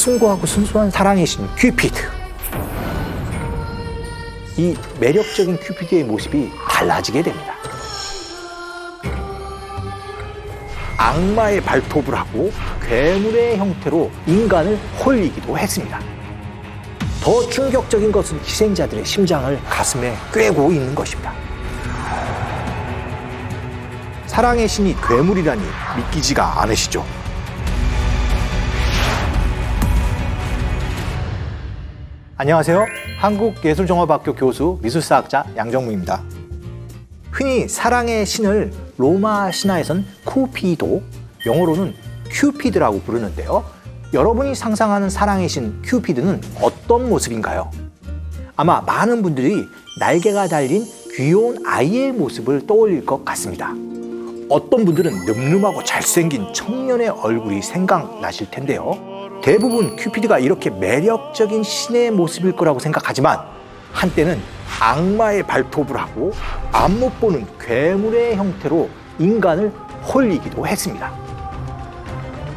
숭고하고 순수한 사랑의 신 큐피드. 이 매력적인 큐피드의 모습이 달라지게 됩니다. 악마의 발톱을 하고 괴물의 형태로 인간을 홀리기도 했습니다. 더 충격적인 것은 희생자들의 심장을 가슴에 꿰고 있는 것입니다. 사랑의 신이 괴물이라니 믿기지가 않으시죠? 안녕하세요. 한국예술종합학교 교수 미술사학자 양정무입니다. 흔히 사랑의 신을 로마 신화에선 쿠피도, 영어로는 큐피드라고 부르는데요. 여러분이 상상하는 사랑의 신 큐피드는 어떤 모습인가요? 아마 많은 분들이 날개가 달린 귀여운 아이의 모습을 떠올릴 것 같습니다. 어떤 분들은 늠름하고 잘생긴 청년의 얼굴이 생각나실 텐데요. 대부분 큐피드가 이렇게 매력적인 신의 모습일 거라고 생각하지만 한때는 악마의 발톱을 하고 앞못 보는 괴물의 형태로 인간을 홀리기도 했습니다.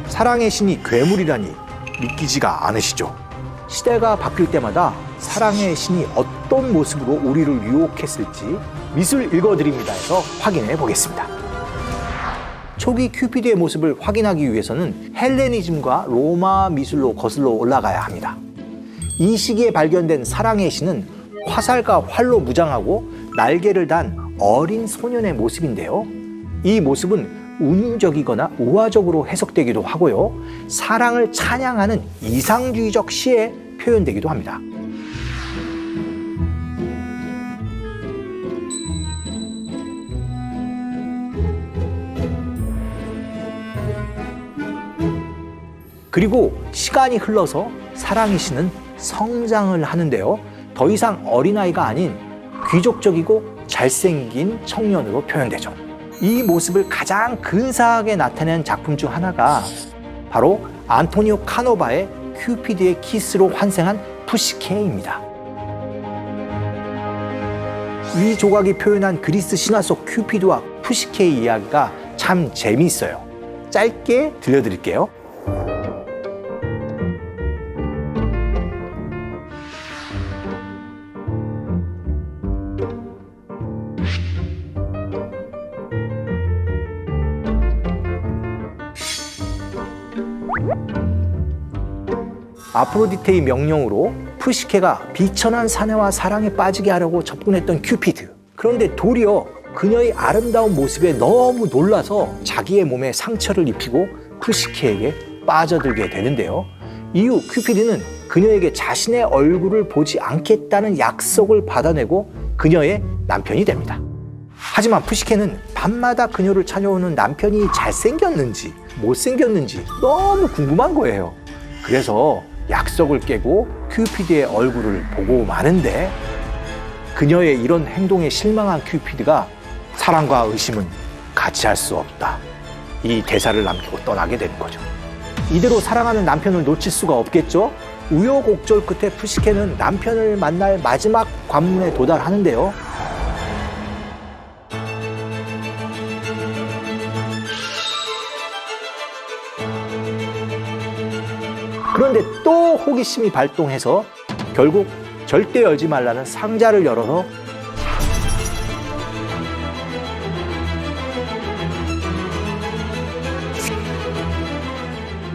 사랑의 신이 괴물이라니 믿기지가 않으시죠? 시대가 바뀔 때마다 사랑의 신이 어떤 모습으로 우리를 유혹했을지 미술 읽어드립니다에서 확인해 보겠습니다. 초기 큐피드의 모습을 확인하기 위해서는 헬레니즘과 로마 미술로 거슬러 올라가야 합니다. 이 시기에 발견된 사랑의 신은 화살과 활로 무장하고 날개를 단 어린 소년의 모습인데요. 이 모습은 운유적이거나 우화적으로 해석되기도 하고요. 사랑을 찬양하는 이상주의적 시에 표현되기도 합니다. 그리고 시간이 흘러서 사랑의 신은 성장을 하는데요. 더 이상 어린아이가 아닌 귀족적이고 잘생긴 청년으로 표현되죠. 이 모습을 가장 근사하게 나타낸 작품 중 하나가 바로 안토니오 카노바의 큐피드의 키스로 환생한 푸시케입니다. 이 조각이 표현한 그리스 신화 속 큐피드와 푸시케의 이야기가 참 재미있어요. 짧게 들려드릴게요. 아프로디테의 명령으로 푸시케가 비천한 사내와 사랑에 빠지게 하려고 접근했던 큐피드. 그런데 도리어 그녀의 아름다운 모습에 너무 놀라서 자기의 몸에 상처를 입히고 푸시케에게 빠져들게 되는데요. 이후 큐피드는 그녀에게 자신의 얼굴을 보지 않겠다는 약속을 받아내고 그녀의 남편이 됩니다. 하지만 푸시케는 밤마다 그녀를 찾아오는 남편이 잘생겼는지 못생겼는지 너무 궁금한 거예요. 그래서 약속을 깨고 큐피드의 얼굴을 보고 마는데 그녀의 이런 행동에 실망한 큐피드가 사랑과 의심은 같이 할 수 없다. 이 대사를 남기고 떠나게 되는 거죠. 이대로 사랑하는 남편을 놓칠 수가 없겠죠? 우여곡절 끝에 푸시케는 남편을 만날 마지막 관문에 도달하는데요. 그런데 또 호기심이 발동해서 결국 절대 열지 말라는 상자를 열어서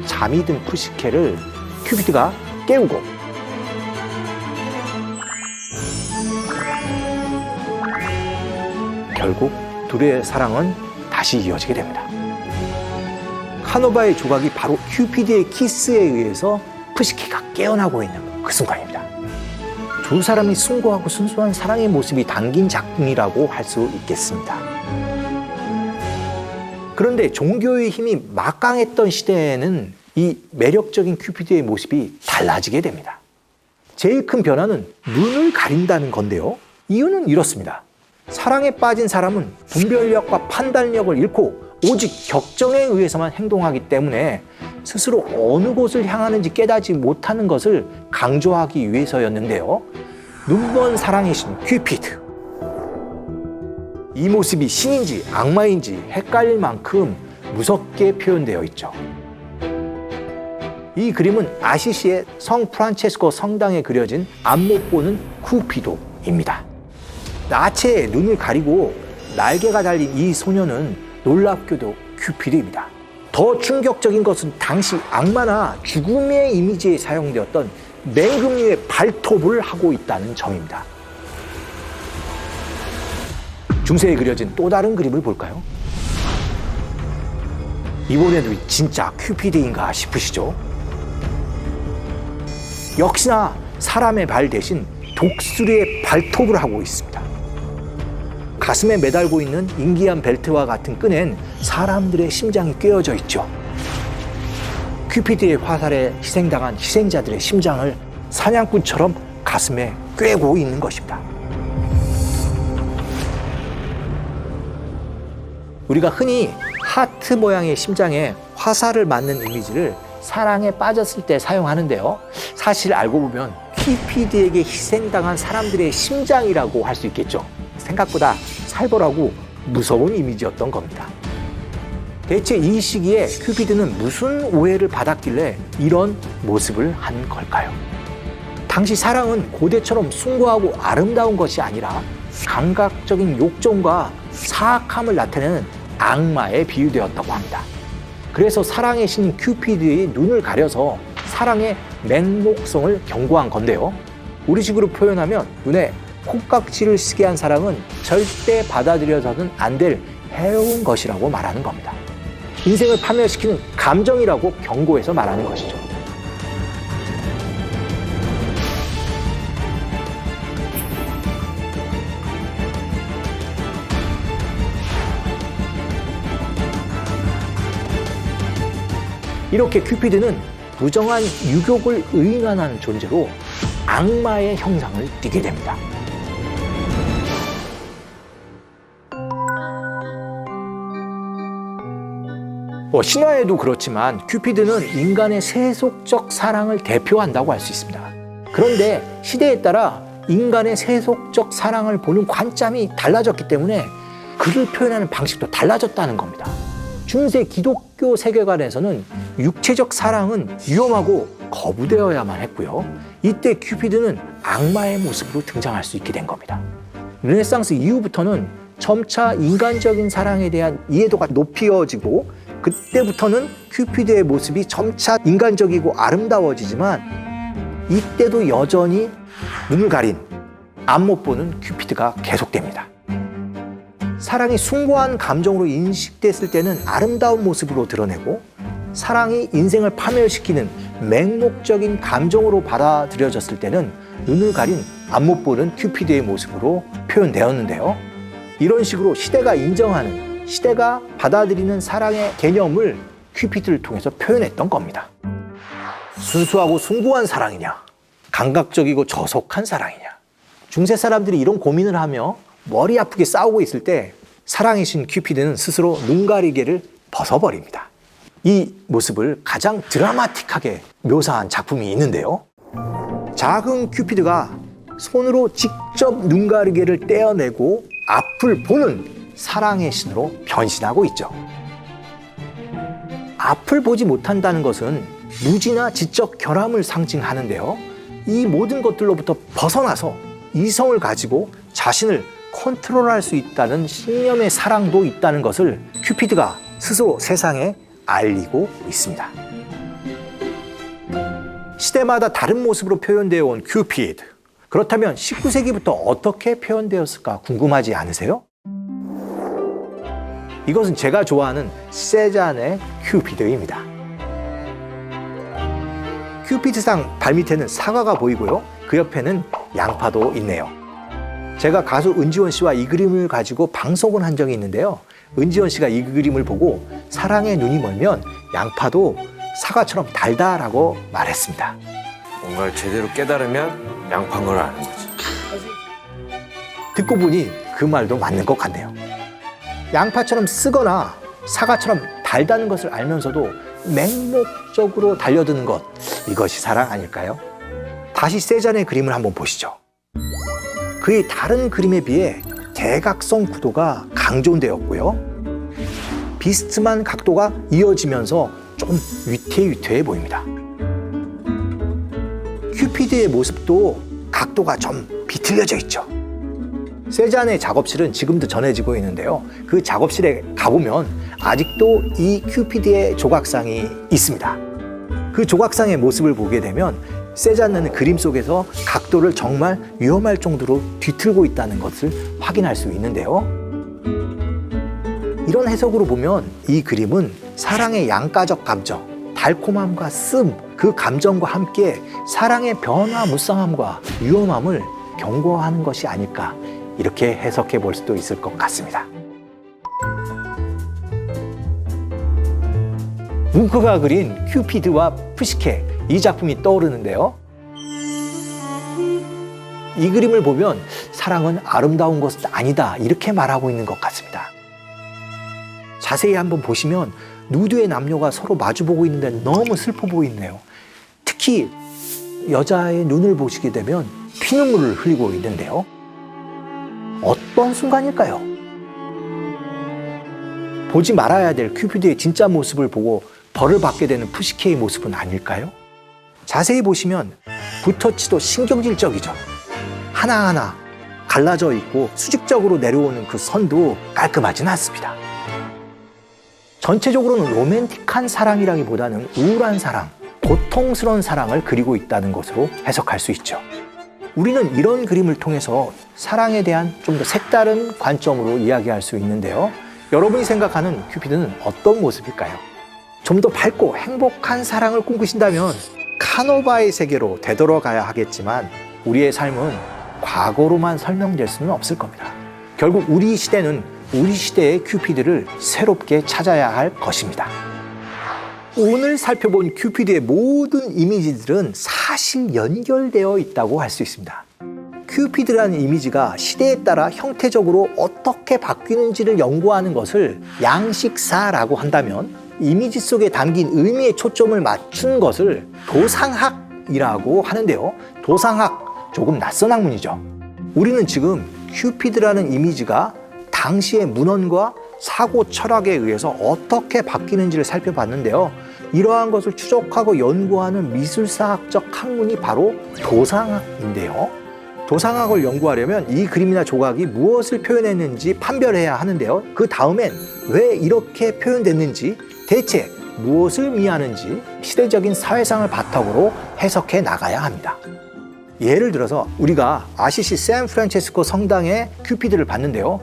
잠이 든 푸시케를 큐피드가 깨우고 결국 둘의 사랑은 다시 이어지게 됩니다. 카노바의 조각이 바로 큐피드의 키스에 의해서 푸시케가 깨어나고 있는 그 순간입니다. 두 사람이 숭고하고 순수한 사랑의 모습이 담긴 작품이라고 할 수 있겠습니다. 그런데 종교의 힘이 막강했던 시대에는 이 매력적인 큐피드의 모습이 달라지게 됩니다. 제일 큰 변화는 눈을 가린다는 건데요. 이유는 이렇습니다. 사랑에 빠진 사람은 분별력과 판단력을 잃고 오직 격정에 의해서만 행동하기 때문에 스스로 어느 곳을 향하는지 깨닫지 못하는 것을 강조하기 위해서였는데요. 눈먼 사랑의 신 큐피드. 이 모습이 신인지 악마인지 헷갈릴 만큼 무섭게 표현되어 있죠. 이 그림은 아시시의 성 프란체스코 성당에 그려진 앞못 보는 쿠피도입니다. 나체의 눈을 가리고 날개가 달린 이 소녀는 놀랍게도 큐피드입니다. 더 충격적인 것은 당시 악마나 죽음의 이미지에 사용되었던 맹금류의 발톱을 하고 있다는 점입니다. 중세에 그려진 또 다른 그림을 볼까요? 이번에도 진짜 큐피드인가 싶으시죠? 역시나 사람의 발 대신 독수리의 발톱을 하고 있습니다. 가슴에 매달고 있는 인기한 벨트와 같은 끈엔 사람들의 심장이 꿰어져 있죠. 큐피드의 화살에 희생당한 희생자들의 심장을 사냥꾼처럼 가슴에 꿰고 있는 것입니다. 우리가 흔히 하트 모양의 심장에 화살을 맞는 이미지를 사랑에 빠졌을 때 사용하는데요. 사실 알고 보면 큐피드에게 희생당한 사람들의 심장이라고 할 수 있겠죠. 생각보다 살벌하고 무서운 이미지였던 겁니다. 대체 이 시기에 큐피드는 무슨 오해를 받았길래 이런 모습을 한 걸까요? 당시 사랑은 고대처럼 숭고하고 아름다운 것이 아니라 감각적인 욕정과 사악함을 나타내는 악마에 비유되었다고 합니다. 그래서 사랑의 신 큐피드의 눈을 가려서 사랑의 맹목성을 경고한 건데요. 우리식으로 표현하면 눈에 콩깍지를 쓰게 한 사랑은 절대 받아들여서는 안 될 해로운 것이라고 말하는 겁니다. 인생을 파멸시키는 감정이라고 경고해서 말하는 것이죠. 이렇게 큐피드는 부정한 유욕을 의인화하는 존재로 악마의 형상을 띠게 됩니다. 신화에도 그렇지만 큐피드는 인간의 세속적 사랑을 대표한다고 할 수 있습니다. 그런데 시대에 따라 인간의 세속적 사랑을 보는 관점이 달라졌기 때문에 그를 표현하는 방식도 달라졌다는 겁니다. 중세 기독교 세계관에서는 육체적 사랑은 위험하고 거부되어야만 했고요. 이때 큐피드는 악마의 모습으로 등장할 수 있게 된 겁니다. 르네상스 이후부터는 점차 인간적인 사랑에 대한 이해도가 높여지고 그때부터는 큐피드의 모습이 점차 인간적이고 아름다워지지만 이때도 여전히 눈을 가린 앞못 보는 큐피드가 계속됩니다. 사랑이 숭고한 감정으로 인식됐을 때는 아름다운 모습으로 드러내고 사랑이 인생을 파멸시키는 맹목적인 감정으로 받아들여졌을 때는 눈을 가린 앞못 보는 큐피드의 모습으로 표현되었는데요. 이런 식으로 시대가 인정하는 시대가 받아들이는 사랑의 개념을 큐피드를 통해서 표현했던 겁니다. 순수하고 숭고한 사랑이냐, 감각적이고 저속한 사랑이냐. 중세 사람들이 이런 고민을 하며 머리 아프게 싸우고 있을 때 사랑의 신 큐피드는 스스로 눈가리개를 벗어버립니다. 이 모습을 가장 드라마틱하게 묘사한 작품이 있는데요. 작은 큐피드가 손으로 직접 눈가리개를 떼어내고 앞을 보는 사랑의 신으로 변신하고 있죠. 앞을 보지 못한다는 것은 무지나 지적 결함을 상징하는데요. 이 모든 것들로부터 벗어나서 이성을 가지고 자신을 컨트롤할 수 있다는 신념의 사랑도 있다는 것을 큐피드가 스스로 세상에 알리고 있습니다. 시대마다 다른 모습으로 표현되어 온 큐피드. 그렇다면 19세기부터 어떻게 표현되었을까 궁금하지 않으세요? 이것은 제가 좋아하는 세잔의 큐피드입니다. 큐피드상 발밑에는 사과가 보이고요. 그 옆에는 양파도 있네요. 제가 가수 은지원 씨와 이 그림을 가지고 방송을 한 적이 있는데요. 은지원 씨가 이 그림을 보고 사랑에 눈이 멀면 양파도 사과처럼 달다라고 말했습니다. 뭔가를 제대로 깨달으면 양파인 걸 아는 거지. 듣고 보니 그 말도 맞는 것 같네요. 양파처럼 쓰거나 사과처럼 달다는 것을 알면서도 맹목적으로 달려드는 것, 이것이 사랑 아닐까요? 다시 세잔의 그림을 한번 보시죠. 그의 다른 그림에 비해 대각선 구도가 강조되었고요. 비스듬한 각도가 이어지면서 좀 위태위태해 보입니다. 큐피드의 모습도 각도가 좀 비틀려져 있죠. 세잔의 작업실은 지금도 전해지고 있는데요. 그 작업실에 가보면 아직도 이 큐피드의 조각상이 있습니다. 그 조각상의 모습을 보게 되면 세잔은 그림 속에서 각도를 정말 위험할 정도로 뒤틀고 있다는 것을 확인할 수 있는데요. 이런 해석으로 보면 이 그림은 사랑의 양가적 감정, 달콤함과 씀, 그 감정과 함께 사랑의 변화무쌍함과 위험함을 경고하는 것이 아닐까, 이렇게 해석해 볼 수도 있을 것 같습니다. 뭉크가 그린 큐피드와 푸시케, 이 작품이 떠오르는데요. 이 그림을 보면 사랑은 아름다운 것은 아니다, 이렇게 말하고 있는 것 같습니다. 자세히 한번 보시면 누드의 남녀가 서로 마주보고 있는데 너무 슬퍼 보이네요. 특히 여자의 눈을 보시게 되면 피눈물을 흘리고 있는데요. 어떤 순간일까요? 보지 말아야 될 큐피드의 진짜 모습을 보고 벌을 받게 되는 푸시케의 모습은 아닐까요? 자세히 보시면 붓터치도 신경질적이죠. 하나하나 갈라져 있고 수직적으로 내려오는 그 선도 깔끔하진 않습니다. 전체적으로는 로맨틱한 사랑이라기보다는 우울한 사랑, 고통스러운 사랑을 그리고 있다는 것으로 해석할 수 있죠. 우리는 이런 그림을 통해서 사랑에 대한 좀 더 색다른 관점으로 이야기할 수 있는데요. 여러분이 생각하는 큐피드는 어떤 모습일까요? 좀 더 밝고 행복한 사랑을 꿈꾸신다면 카노바의 세계로 되돌아가야 하겠지만 우리의 삶은 과거로만 설명될 수는 없을 겁니다. 결국 우리 시대는 우리 시대의 큐피드를 새롭게 찾아야 할 것입니다. 오늘 살펴본 큐피드의 모든 이미지들은 사실 연결되어 있다고 할 수 있습니다. 큐피드라는 이미지가 시대에 따라 형태적으로 어떻게 바뀌는지를 연구하는 것을 양식사라고 한다면, 이미지 속에 담긴 의미에 초점을 맞춘 것을 도상학이라고 하는데요. 도상학, 조금 낯선 학문이죠. 우리는 지금 큐피드라는 이미지가 당시의 문헌과 사고 철학에 의해서 어떻게 바뀌는지를 살펴봤는데요. 이러한 것을 추적하고 연구하는 미술사학적 학문이 바로 도상학인데요. 도상학을 연구하려면 이 그림이나 조각이 무엇을 표현했는지 판별해야 하는데요. 그 다음엔 왜 이렇게 표현됐는지, 대체 무엇을 의미하는지 시대적인 사회상을 바탕으로 해석해 나가야 합니다. 예를 들어서 우리가 아시시 샌프란체스코 성당의 큐피드를 봤는데요.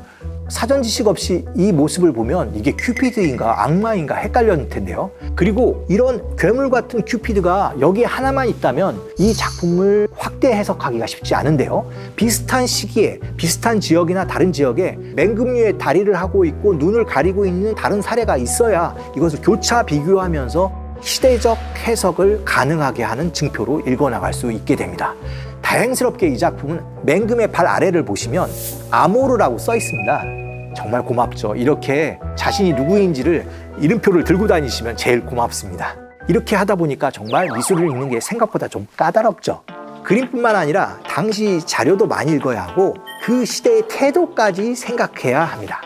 사전 지식 없이 이 모습을 보면 이게 큐피드인가 악마인가 헷갈렸을 텐데요. 그리고 이런 괴물 같은 큐피드가 여기에 하나만 있다면 이 작품을 확대 해석하기가 쉽지 않은데요. 비슷한 시기에 비슷한 지역이나 다른 지역에 맹금류의 다리를 하고 있고 눈을 가리고 있는 다른 사례가 있어야 이것을 교차 비교하면서 시대적 해석을 가능하게 하는 증표로 읽어나갈 수 있게 됩니다. 다행스럽게 이 작품은 맹금의 발 아래를 보시면 아모르라고 써 있습니다. 정말 고맙죠. 이렇게 자신이 누구인지를 이름표를 들고 다니시면 제일 고맙습니다. 이렇게 하다 보니까 정말 미술을 읽는 게 생각보다 좀 까다롭죠. 그림뿐만 아니라 당시 자료도 많이 읽어야 하고 그 시대의 태도까지 생각해야 합니다.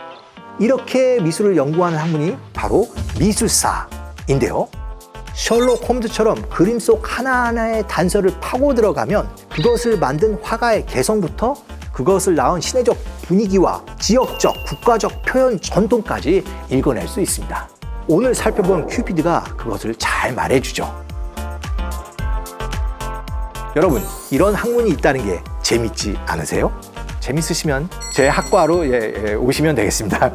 이렇게 미술을 연구하는 학문이 바로 미술사인데요. 셜록 홈즈처럼 그림 속 하나하나의 단서를 파고 들어가면 그것을 만든 화가의 개성부터 그것을 낳은 시대적 분위기와 지역적, 국가적 표현 전통까지 읽어낼 수 있습니다. 오늘 살펴본 큐피드가 그것을 잘 말해주죠. 여러분, 이런 학문이 있다는 게 재밌지 않으세요? 재밌으시면 제 학과로 오시면 되겠습니다.